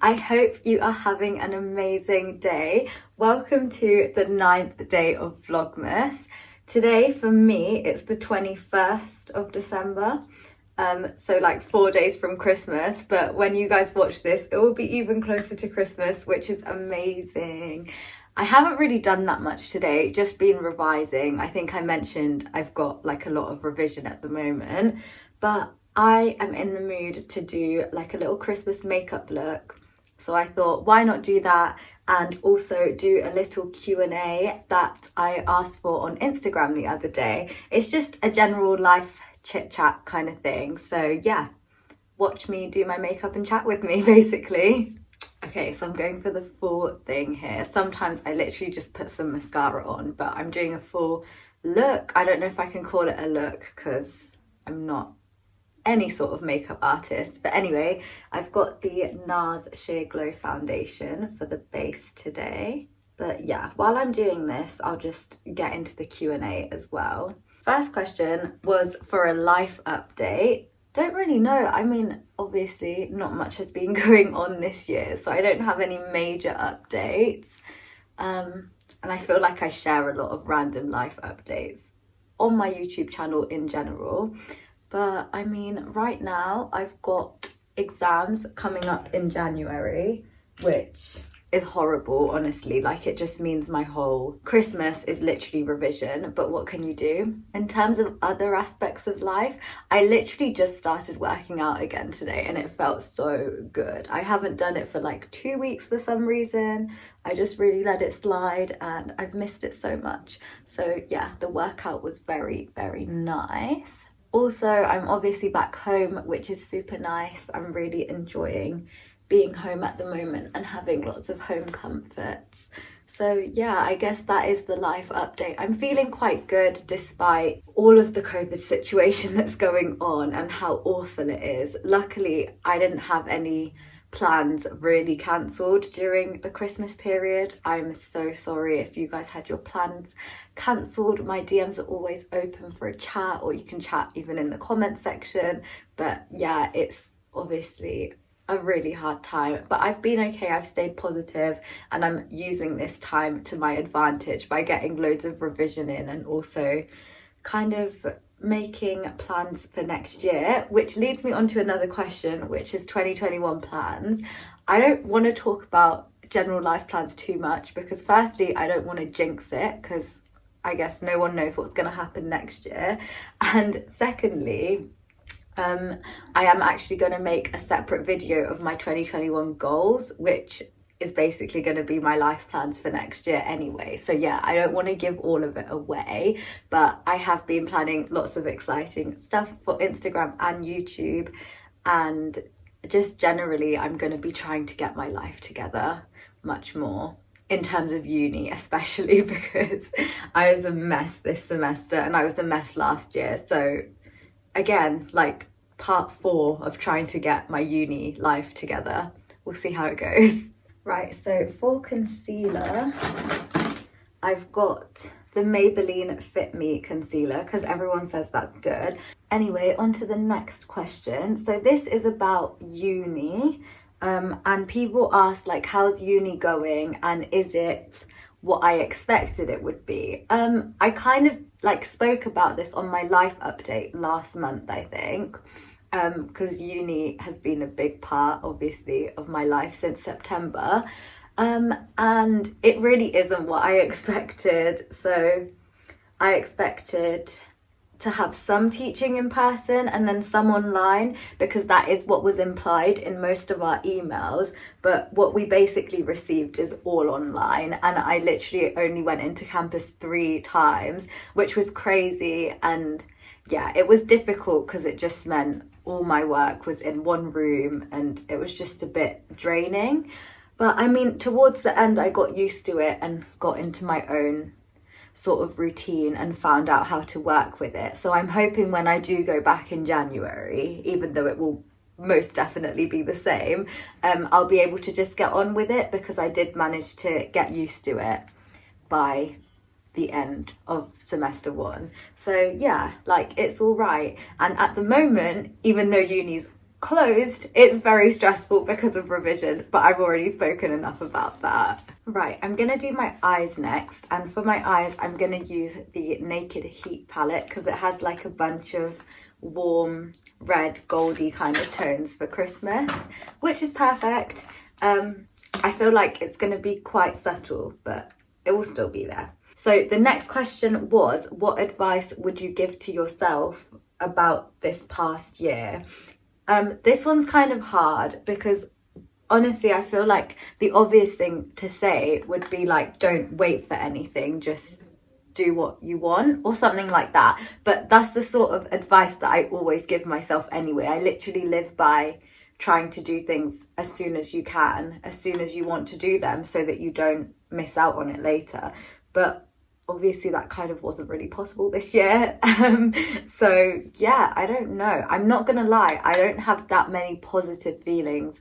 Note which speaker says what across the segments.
Speaker 1: I hope you are having an amazing day. Welcome to the 9th day of Vlogmas. Today for me it's the 21st of December, so like 4 days from Christmas, but when you guys watch this it will be even closer to Christmas, which is amazing. I haven't really done that much today, just been revising. I think I mentioned I've got like a lot of revision at the moment, but I am in the mood to do like a little Christmas makeup look. So I thought, why not do that and also do a little Q&A that I asked for on Instagram the other day. It's just a general life chit chat kind of thing. So yeah, watch me do my makeup and chat with me basically. Okay, so I'm going for the full thing here. Sometimes I literally just put some mascara on, but I'm doing a full look. I don't know if I can call it a look because I'm not any sort of makeup artist, but anyway, I've got the NARS Sheer Glow foundation for the base today. But yeah, while I'm doing this, I'll just get into the Q&A as well. First question was for a life update. Don't really know. I mean, obviously not much has been going on this year, so I don't have any major updates. And I feel like I share a lot of random life updates on my YouTube channel in general. But I mean, right now I've got exams coming up in January, which is horrible, honestly. Like, it just means my whole Christmas is literally revision, but what can you do? In terms of other aspects of life, I literally just started working out again today and it felt so good. I haven't done it for like 2 weeks for some reason. I just really let it slide and I've missed it so much. So yeah, the workout was very, very nice. Also, I'm obviously back home, which is super nice. I'm really enjoying being home at the moment and having lots of home comforts. So yeah, I guess that is the life update. I'm feeling quite good despite all of the COVID situation that's going on and how awful it is. Luckily, I didn't have any plans really cancelled during the Christmas period. I'm so sorry if you guys had your plans cancelled. My DMs are always open for a chat, or you can chat even in the comment section. But yeah, it's obviously a really hard time, but I've been okay. I've stayed positive and I'm using this time to my advantage by getting loads of revision in and also kind of making plans for next year, which leads me on to another question, which is 2021 plans. I don't want to talk about general life plans too much because firstly, I don't want to jinx it because I guess no one knows what's going to happen next year. And secondly, I am actually going to make a separate video of my 2021 goals, which is basically going to be my life plans for next year anyway. So yeah, I don't want to give all of it away, but I have been planning lots of exciting stuff for Instagram and YouTube, and just generally I'm going to be trying to get my life together much more in terms of uni, especially because I was a mess this semester and I was a mess last year. So again, like part 4 of trying to get my uni life together. We'll see how it goes. Right, so for concealer, I've got the Maybelline Fit Me concealer because everyone says that's good. Anyway, on to the next question. So this is about uni, and people ask like, how's uni going and is it what I expected it would be? I kind of like spoke about this on my life update last month, I think, because uni has been a big part obviously of my life since September, and it really isn't what I expected. So I expected to have some teaching in person and then some online, because that is what was implied in most of our emails, but what we basically received is all online, and I literally only went into campus 3 times, which was crazy. And yeah, it was difficult because it just meant all my work was in one room and it was just a bit draining. But I mean, towards the end I got used to it and got into my own sort of routine and found out how to work with it. So I'm hoping when I do go back in January, even though it will most definitely be the same, I'll be able to just get on with it, because I did manage to get used to it by the end of semester 1. So yeah, like it's all right. And at the moment, even though uni's closed, it's very stressful because of revision, but I've already spoken enough about that. Right, I'm gonna do my eyes next, and for my eyes I'm gonna use the Naked Heat palette because it has like a bunch of warm red goldy kind of tones for Christmas, which is perfect. I feel like it's gonna be quite subtle, but it will still be there. So the next question was, what advice would you give to yourself about this past year? This one's kind of hard because honestly, I feel like the obvious thing to say would be like, don't wait for anything, just do what you want or something like that. But that's the sort of advice that I always give myself anyway. I literally live by trying to do things as soon as you can, as soon as you want to do them, so that you don't miss out on it later. But obviously that kind of wasn't really possible this year. So yeah, I don't know. I'm not gonna lie, I don't have that many positive feelings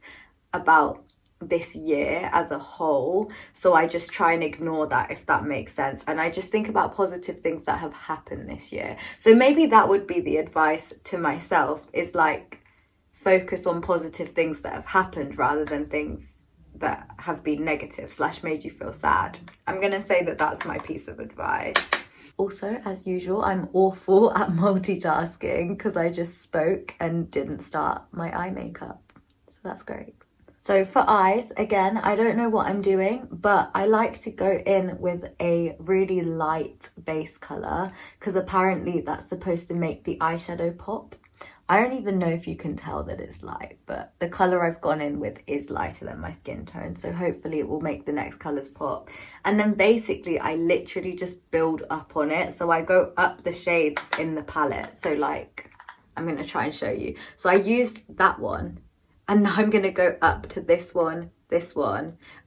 Speaker 1: about this year as a whole, so I just try and ignore that, if that makes sense, and I just think about positive things that have happened this year. So maybe that would be the advice to myself, is like focus on positive things that have happened rather than things that have been negative / made you feel sad. I'm gonna say that that's my piece of advice. Also, as usual, I'm awful at multitasking because I just spoke and didn't start my eye makeup, so that's great. So for eyes, again, I don't know what I'm doing, but I like to go in with a really light base colour because apparently that's supposed to make the eyeshadow pop. I don't even know if you can tell that it's light, but the colour I've gone in with is lighter than my skin tone, so hopefully it will make the next colours pop. And then basically I literally just build up on it, so I go up the shades in the palette. So like, I'm going to try and show you. So I used that one, and now I'm going to go up to this one,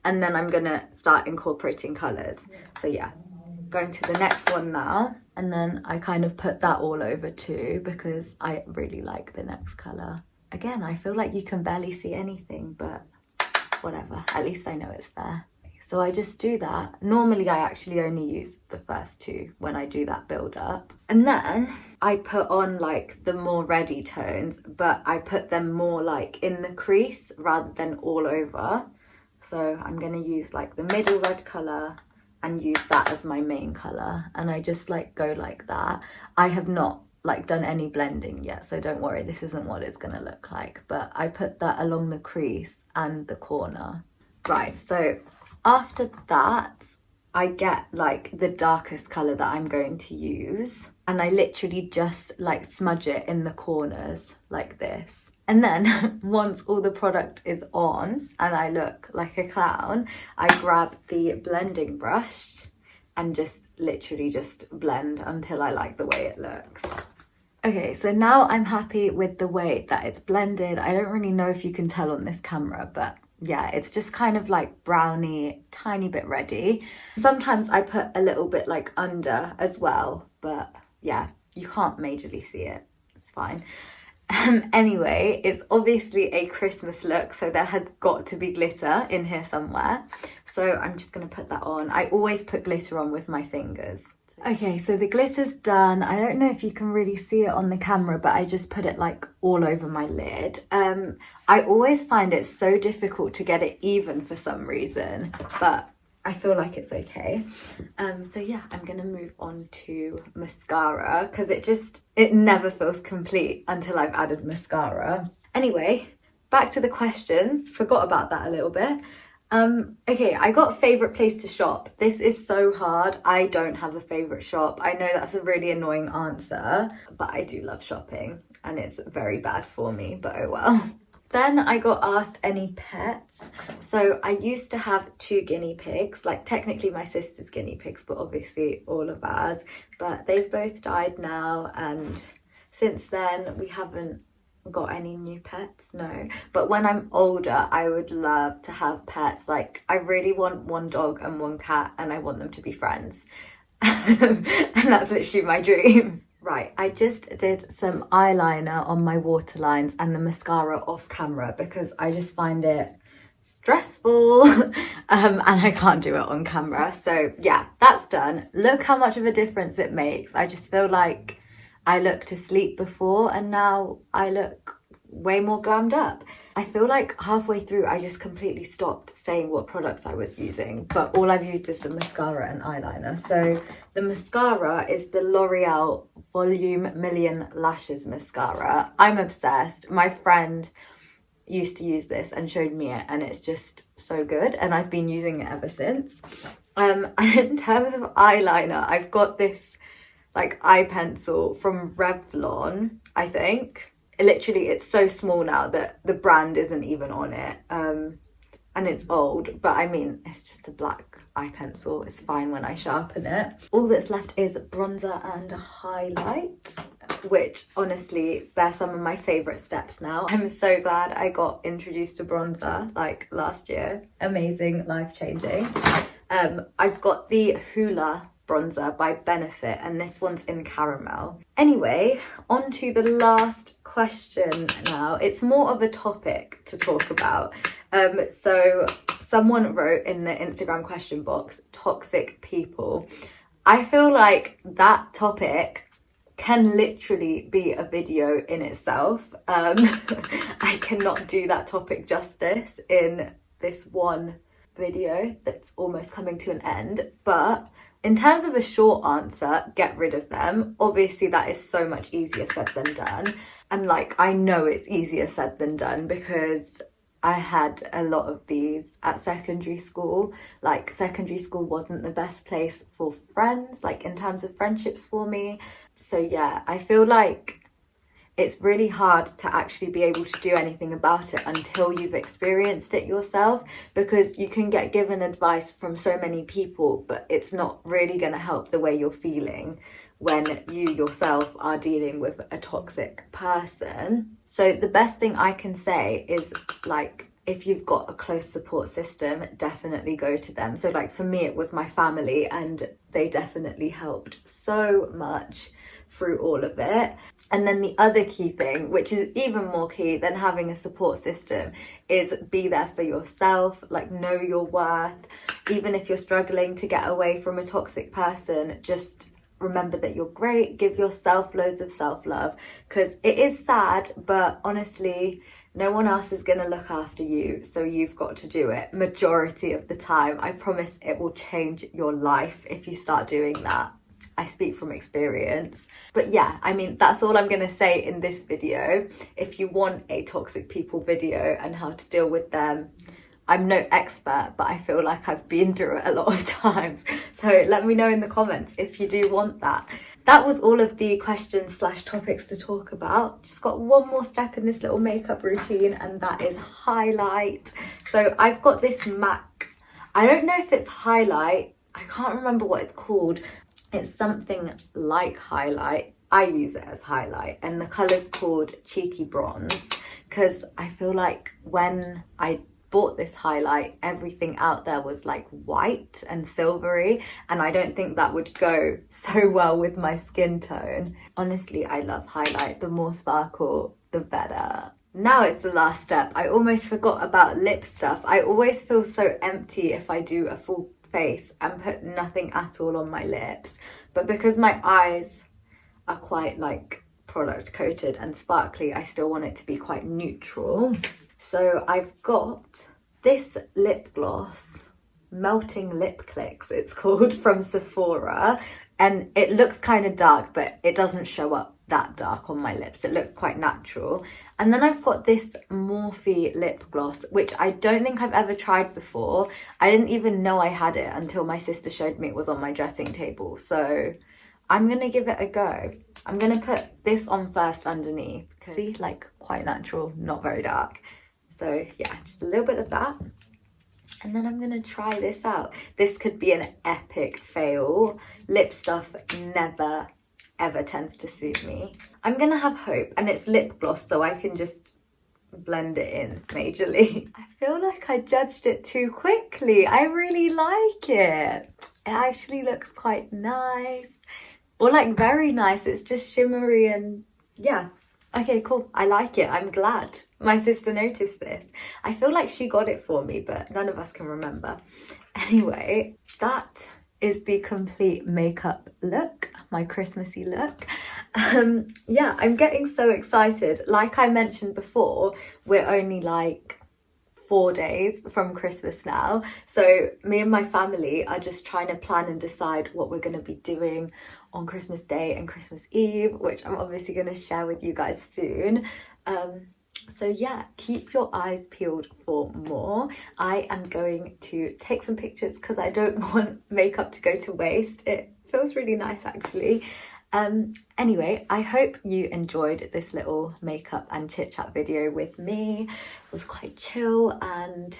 Speaker 1: and then I'm going to start incorporating colours. So yeah, going to the next one now. And then I kind of put that all over too because I really like the next colour. Again, I feel like you can barely see anything, but whatever. At least I know it's there. So I just do that. Normally I actually only use the first two when I do that build up. And then I put on like the more reddy tones, but I put them more like in the crease rather than all over. So I'm going to use like the middle red colour and use that as my main colour, and I just like go like that. I have not like done any blending yet, so don't worry, this isn't what it's gonna look like, but I put that along the crease and the corner. Right, so after that I get like the darkest colour that I'm going to use, and I literally just like smudge it in the corners like this. And then once all the product is on and I look like a clown, I grab the blending brush and just literally just blend until I like the way it looks. Okay, so now I'm happy with the way that it's blended. I don't really know if you can tell on this camera, but yeah, it's just kind of like browny, tiny bit reddy. Sometimes I put a little bit like under as well, but yeah, you can't majorly see it. It's fine. Anyway, it's obviously a Christmas look, so there has got to be glitter in here somewhere. So I'm just going to put that on. I always put glitter on with my fingers. Okay, so the glitter's done. I don't know if you can really see it on the camera, but I just put it like all over my lid. I always find it so difficult to get it even for some reason, but I feel like it's okay. So yeah, I'm gonna move on to mascara because it never feels complete until I've added mascara. Anyway, back to the questions. Forgot about that a little bit. Okay, I got favourite place to shop. This is so hard. I don't have a favourite shop. I know that's a really annoying answer, but I do love shopping and it's very bad for me, but oh well. Then I got asked any pets. So I used to have 2 guinea pigs, like technically my sister's guinea pigs, but obviously all of ours. But they've both died now, and since then we haven't got any new pets, no. But when I'm older, I would love to have pets. Like I really want 1 dog and 1 cat, and I want them to be friends. And that's literally my dream. Right, I just did some eyeliner on my waterlines and the mascara off camera because I just find it stressful and I can't do it on camera. So yeah, that's done. Look how much of a difference it makes. I just feel like I looked asleep before and now I look way more glammed up. I feel like halfway through I just completely stopped saying what products I was using, but all I've used is the mascara and eyeliner. So the mascara is the L'Oreal Volume Million Lashes Mascara. I'm obsessed. My friend used to use this and showed me it, and it's just so good, and I've been using it ever since. And in terms of eyeliner, I've got this like eye pencil from Revlon, I think. Literally, it's so small now that the brand isn't even on it, and it's old, but I mean, it's just a black eye pencil. It's fine when I sharpen it. All that's left is bronzer and highlight, which honestly, they're some of my favorite steps now. I'm so glad I got introduced to bronzer like last year. Amazing, life-changing. I've got the Hoola bronzer by Benefit, and this one's in caramel. Anyway, on to the last question now. It's more of a topic to talk about. So someone wrote in the Instagram question box, toxic people. I feel like that topic can literally be a video in itself. I cannot do that topic justice in this one video that's almost coming to an end, but in terms of a short answer, get rid of them. Obviously, that is so much easier said than done. And like, I know it's easier said than done because I had a lot of these at secondary school. Like, secondary school wasn't the best place for friends, like in terms of friendships for me. So yeah, I feel like it's really hard to actually be able to do anything about it until you've experienced it yourself, because you can get given advice from so many people, but it's not really going to help the way you're feeling when you yourself are dealing with a toxic person. So the best thing I can say is, like, if you've got a close support system, definitely go to them. So like for me, it was my family, and they definitely helped so much through all of it. And then the other key thing, which is even more key than having a support system, is be there for yourself. Like, know your worth. Even if you're struggling to get away from a toxic person, just remember that you're great. Give yourself loads of self-love, because it is sad, but honestly, no one else is going to look after you, so you've got to do it majority of the time. I promise it will change your life if you start doing that. I speak from experience. But yeah, I mean, that's all I'm going to say in this video. If you want a toxic people video and how to deal with them, I'm no expert, but I feel like I've been through it a lot of times. So let me know in the comments if you do want that. That was all of the questions / topics to talk about. Just got one more step in this little makeup routine, and that is highlight. So I've got this MAC. I don't know if it's highlight. I can't remember what it's called. It's something like highlight. I use it as highlight, and the colour's called Cheeky Bronze, because I feel like when I bought this highlight, everything out there was like white and silvery, and I don't think that would go so well with my skin tone. Honestly, I love highlight. The more sparkle, the better. Now it's the last step. I almost forgot about lip stuff. I always feel so empty if I do a full face and put nothing at all on my lips, but because my eyes are quite like product coated and sparkly, I still want it to be quite neutral. So I've got this lip gloss, Melting Lip Clicks it's called, from Sephora, and it looks kind of dark, but it doesn't show up that dark on my lips. It looks quite natural. And then I've got this Morphe lip gloss, which I don't think I've ever tried before. I didn't even know I had it until my sister showed me it was on my dressing table. So I'm gonna give it a go. I'm gonna put this on first underneath. See, like quite natural, not very dark. So yeah, just a little bit of that. And then I'm gonna try this out. This could be an epic fail. Lip stuff never ever tends to suit me. I'm gonna have hope, and it's lip gloss, so I can just blend it in majorly. I feel like I judged it too quickly. I really like it. It actually looks quite nice, or like very nice. It's just shimmery and yeah. Okay, cool. I like it. I'm glad my sister noticed this. I feel like she got it for me, but none of us can remember. Anyway, that is the complete makeup look, my Christmassy look. Yeah, I'm getting so excited. Like I mentioned before, we're only like 4 days from Christmas now, so me and my family are just trying to plan and decide what we're going to be doing on Christmas Day and Christmas Eve, which I'm obviously going to share with you guys soon. So yeah, keep your eyes peeled for more. I am going to take some pictures because I don't want makeup to go to waste. It feels really nice actually. Anyway, I hope you enjoyed this little makeup and chit chat video with me. It was quite chill, and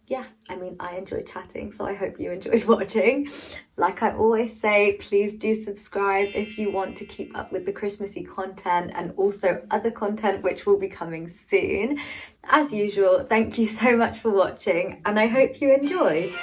Speaker 1: yeah, I mean, I enjoyed chatting, so I hope you enjoyed watching. Like I always say, please do subscribe if you want to keep up with the Christmassy content and also other content which will be coming soon. As usual, thank you so much for watching, and I hope you enjoyed.